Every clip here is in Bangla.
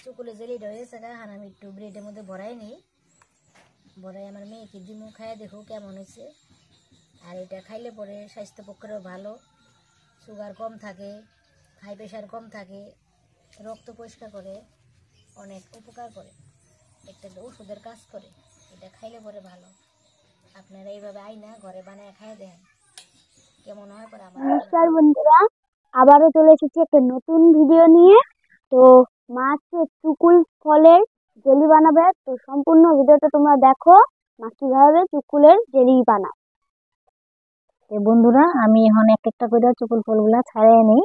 চকুলে জেলিটা হয়েছে এখন আমি একটু ব্রেডের মধ্যে ভরাই নিই, ভরাই আমার মেয়েকে দিমু, খাইয়ে দেখো কেমন হয়েছে। আর এটা খাইলে পরে স্বাস্থ্য পক্ষেও ভালো, সুগার কম থাকে, হাই প্রেশার কম থাকে, রক্ত পরিষ্কার করে, অনেক উপকার করে, একটা ওষুধের কাজ করে। এটা খাইলে পরে ভালো। আপনারা এইভাবে আইনা ঘরে বানায় খাইয়ে দেন, কেমন হয় পরে আমার। নমস্কার বন্ধুরা, আবারও চলে এসেছি একটা নতুন ভিডিও নিয়ে। তো মা আজকে চুকুল ফলের জেলি বানাবে, তো সম্পূর্ণ ভিডিওটা তোমরা দেখো মা কিভাবে চুকুলের জেলি বানায়। বন্ধুরা আমি এখন একটা করে চকুল ফলগুলা ছাড়িয়ে নিই।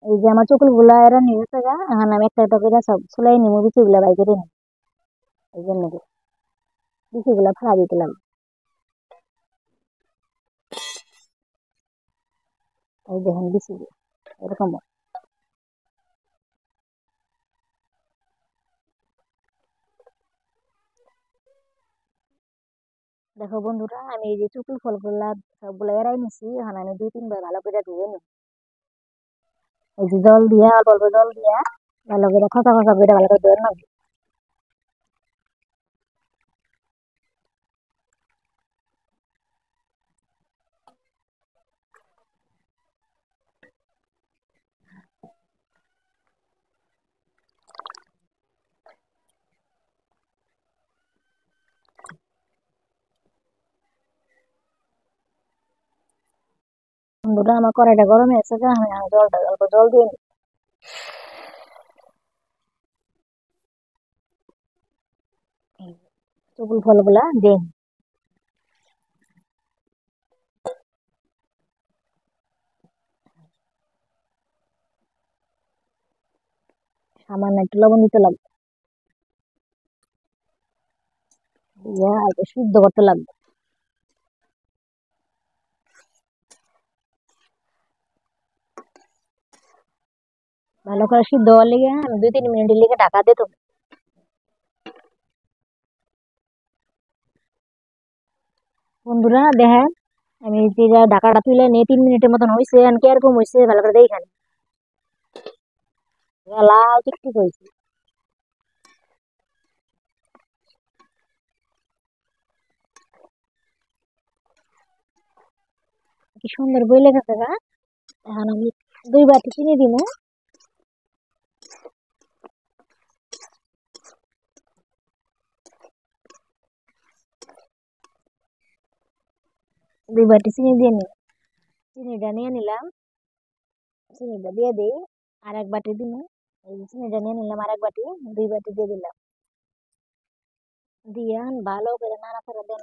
এই যে আমার চকুল গুলা এরা নিয়েছে গা, এখন আমি একটা করে সব ছুলাই নিবো, বিচিগুলা বাই করে নিই। এই জন্য বিচিগুলা ফাড়া দিলাম। এই দেখেন বিচিগুলো এরকম। দেখো বন্ধুরা, আমি এই যে চুকুল ফলগুলা সবগুলা এরাই নিছি। এখন আমি 2-3 বার ভালো করে ধুয়ে নিই। এই যে জল দিয়া, অল্প অল্প জল দিয়া ভালো করে খসা খসা করে ভালো করে ধুয়ে নেব। বন্ধুরা আমার কড়াইটা গরম হয়েছে, আমি জলটা অল্প জল দিয়ে নিই। চুকুল ফলগুলা দিয়ে নিই। সামান্য একটু লবণ দিতে লাগবে, দিয়ে আর সিদ্ধ করতে লাগবে। ভালো করে সিদ্ধ হওয়ার লেগে আমি 2-3 মিনিটের লেগে ঢাকা দিয়ে দেবো। বন্ধুরা দেখেন, আমি যে ঢাকাটা তুলে নিয়ে 3 মিনিটের মতন হয়েছে, আর কিরকম হয়েছে ভালো করে দেখেন, লাল টিকটিক হয়েছে। কি সুন্দর বই লেগেছে গা। এখন আমি 2 বাটি চিনি দিব। 2 বাটি চিনি দিয়ে নিই। চিনিটা নিয়ে নিলাম, চিনিটা দিয়ে দিই। আর 1 বাটি দিব। এই চিনিটা নিয়ে নিলাম আর 1 বাটি, 2 বাটি দিয়ে দিলাম। দিয়ে ভালো করে নাড়াচাড়া দেন।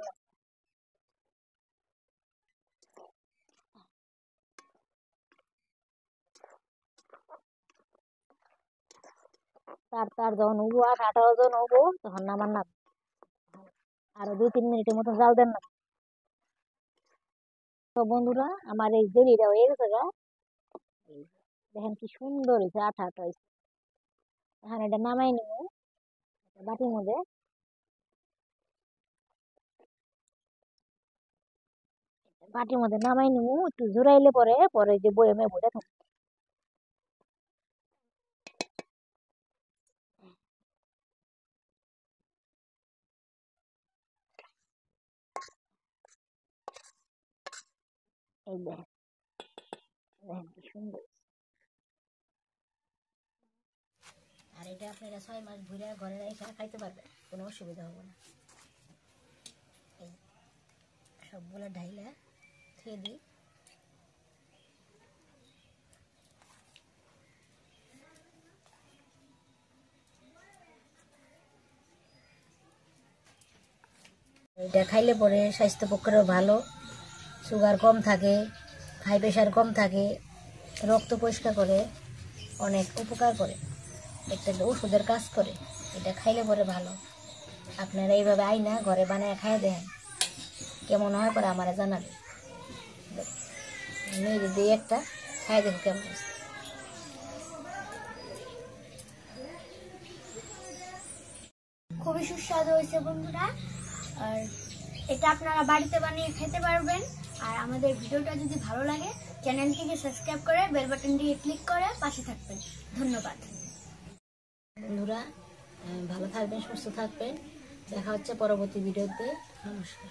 তার যখন হবো, আটা যখন হবো তখন নামান না। আরো 2-3 মিনিটের মতো জাল দেন না। তো বন্ধুরা আমার এই জেলিটা হয়ে গেছে গা। দেখেন কি সুন্দর হয়েছে, আঠা আঠা হয়েছে। এখন এটা নামাই নিব বাটির মধ্যে। বাটির মধ্যে নামাই নিব, একটু জোরাইলে পরে পরে যে বয়মে ভরে থাকবে। এই দেখেন, দেখেন কি সুন্দর। আর এটা আপনারা 6 মাস ঘুরে ঘরে রেখে খাইতে পারবেন, কোনো অসুবিধা হবে না। এই সবগুলো ঢাইলা খেয়ে দিই। এটা খাইলে পরে স্বাস্থ্য পক্ষেও ভালো, সুগার কম থাকে, হাই প্রেশার কম থাকে, রক্ত পরিষ্কার করে, অনেক উপকার করে, একটা ওষুধের কাজ করে। এটা খাইলে পরে ভালো। আপনারা এইভাবে আইনা ঘরে বানায় খাইয়ে দেন, কেমন হয় পরে আমার জানাবেন। মেয়ে দিয়ে একটা খাইয়ে দেখো কেমন হয়েছে। খুবই সুস্বাদু হয়েছে বন্ধুরা, আর এটা আপনারা বাড়িতে বানিয়ে খেতে পারবেন। আর আমাদের ভিডিওটা যদি ভালো লাগে চ্যানেলটিকে সাবস্ক্রাইব করে বেল বাটনটি ক্লিক করে পাশে থাকবেন। ধন্যবাদ বন্ধুরা, ভালো থাকবেন, সুস্থ থাকবেন। দেখা হচ্ছে পরবর্তী ভিডিওতে। নমস্কার।